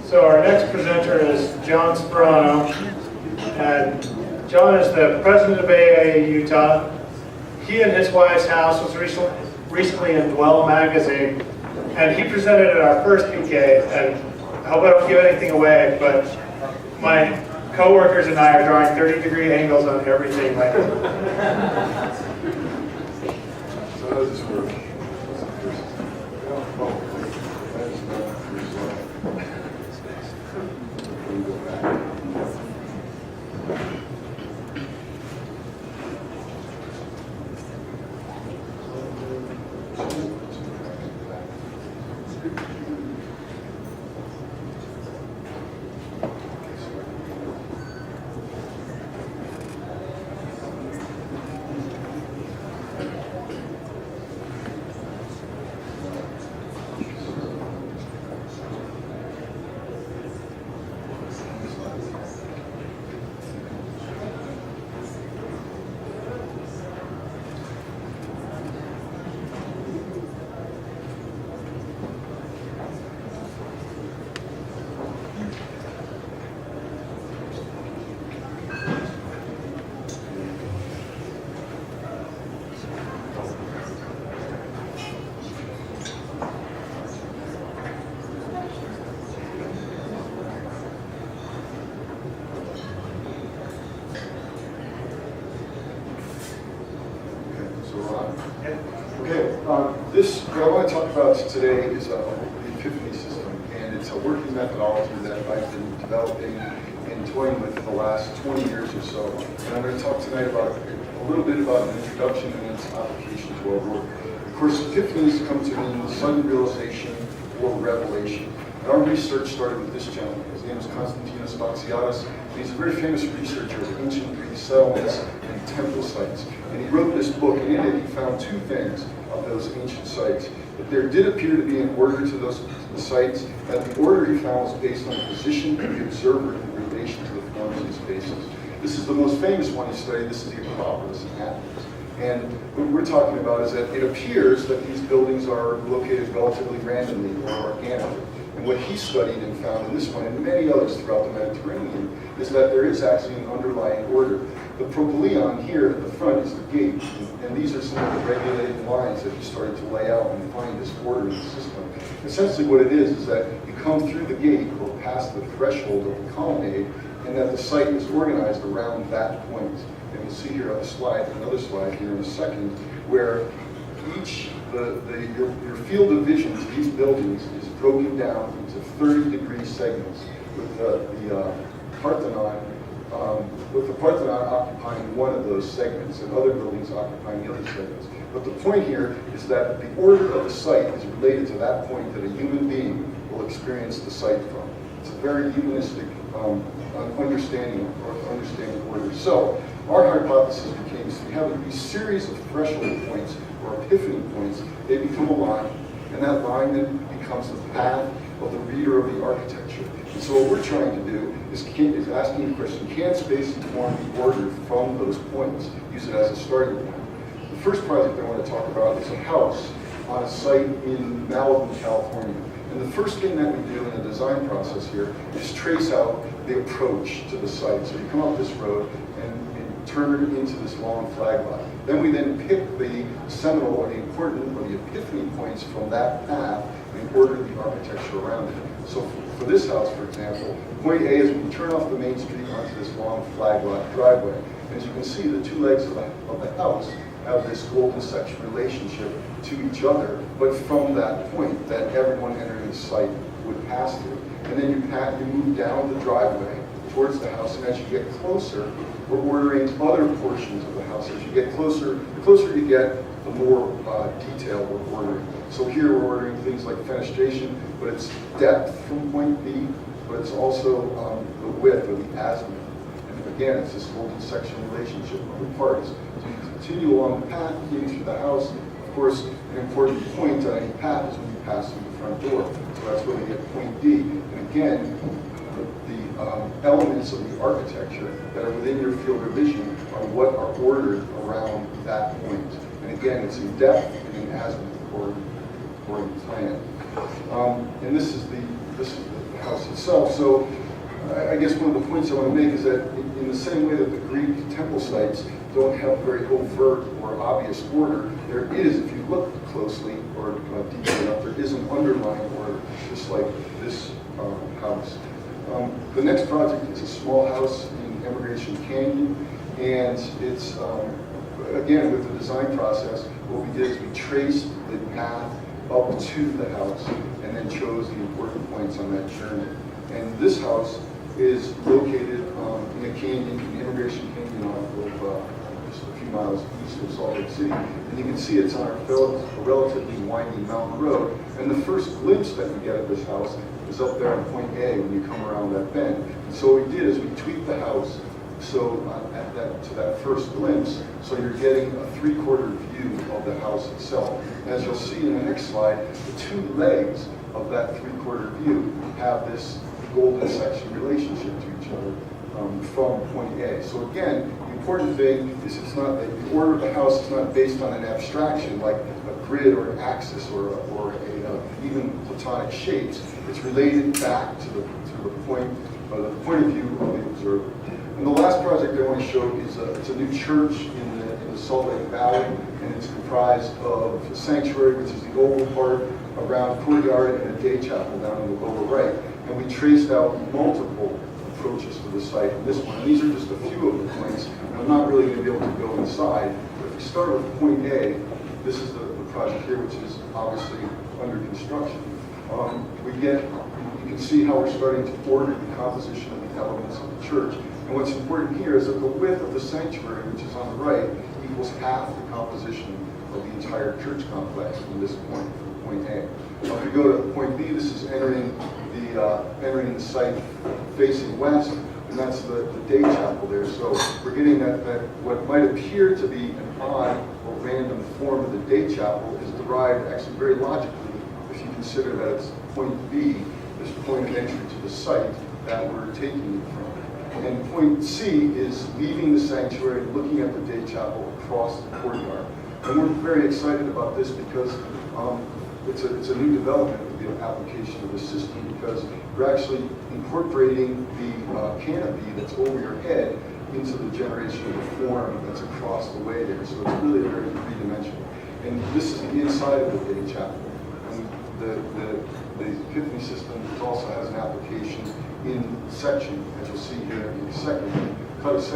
So our next presenter is John Sparano, and John is the president of AA Utah. He and his wife's house was recently in Dwell magazine, and he presented at our first PK, and I hope I don't give anything away, but my co-workers and I are drawing 30-degree angles on everything right now. So how does this work? What I want to talk about today is the Epiphany system, and it's a working methodology that I've been developing and toying with for the last 20 years or so. And I'm going to talk tonight about a little bit about an introduction and its application to our work. Of course, epiphanies come to mean sudden realization or revelation. And our research started with this gentleman. His name is Constantinos Vaxiadis, and he's a very famous researcher of ancient Greek settlements and temple sites. And he wrote this book, and in it he found two things of those ancient sites. That there did appear to be an order to those sites, and the order he found was based on the position of the observer in relation to the forms and spaces. This is the most famous one he studied. This is the Acropolis in Athens. And what we're talking about is that it appears that these buildings are located relatively randomly or organically. And what he studied and found in this one and many others throughout the Mediterranean is that there is actually an underlying order. The propylaeon here at the front is the gate, and these are some of the regulated lines that he started to lay out and find this order in the system. Essentially what it is that you come through the gate or past the threshold of the colonnade, and that the site is organized around that point. And you'll see here on the slide, another slide here in a second, where each, your field of vision to these buildings is broken down into 30-degree segments with the Parthenon occupying one of those segments and other buildings occupying the other segments. But the point here is that the order of the site is related to that point that a human being will experience the site from. It's a very humanistic understanding order. So our hypothesis became if we have these series of threshold points or epiphany points, they become a line, and that line then becomes the path of the reader of the architecture. And so what we're trying to do is asking the question, can space inform the order from those points? Use it as a starting point. The first project I want to talk about is a house on a site in Malibu, California. And the first thing that we do in the design process here is trace out the approach to the site. So you come up this road and turn into this long flag lot. Then we pick the seminal or the important or the epiphany points from that path and order the architecture around it. So for this house, for example, point A is when you turn off the main street onto this long flag lot driveway. As you can see, the two legs of the house have this golden section relationship to each other, but from that point that everyone entering the site would pass through. And then you move down the driveway towards the house, and as you get closer, we're ordering other portions of the house. As you get closer, the closer you get, the more detail we're ordering. So here we're ordering things like fenestration, but it's depth from point B, but it's also the width or the azimuth. And again, it's this golden section relationship of the parts. So you continue along the path, getting through the house. Of course, an important point on any path is when you pass through the front door. So that's where we get point D. And again, the elements of the architecture that are within your field of vision are what are ordered around that point. And again, it's in depth and in azimuth according to plan. And this is the house itself. So I guess one of the points I want to make is that in the same way that the Greek temple sites don't have very overt or obvious order, there is, if you look closely or deeply enough, there is an underlying order, just like this house. The next project is a small house in Emigration Canyon, and it's, again, with the design process, what we did is we traced the path up to the house and then chose the important points on that journey. And this house is located in a canyon, in Emigration Canyon, off of just a few miles east of Salt Lake City. And you can see it's on a relatively windy mountain road. And the first glimpse that you get of this house is up there on Point A when you come around that bend. And so what we did is we tweaked the house so to that first glimpse, so you're getting a three-quarter view of the house itself. And as you'll see in the next slide, the two legs of that three-quarter view have this golden section relationship to each other from Point A. So again, the important thing is it's not that the order of the house is not based on an abstraction like a grid or an axis or even platonic shapes. It's related back to the point of view of the observer. And the last project I want to show is it's a new church in the Salt Lake Valley, and it's comprised of a sanctuary, which is the oval part, around courtyard, and a day chapel down in the lower right. And we traced out multiple approaches to the site in this one. And these are just a few of the points. And I'm not really going to be able to go inside. But if we start with Point A, this is the project here, which is obviously under construction. You can see how we're starting to order the composition of the elements of the church. And what's important here is that the width of the sanctuary, which is on the right, equals half the composition of the entire church complex from this point, from Point A. Now, if we go to Point B, this is entering the site facing west, and that's the day chapel there. So we're getting that what might appear to be an odd or random form of the day chapel is derived actually very logically if you consider that it's Point B, this point of entry to the site that we're taking it from. And Point C is leaving the sanctuary, looking at the day chapel across the courtyard. And we're very excited about this because it's a new development of the application of the system, because we're actually incorporating the canopy that's over your head into the generation of the form that's across the way there. So it's really very three-dimensional. And this is the inside of the day chapel. And the Epiphany system also has an application in section, as you'll see here in a second. Cut a section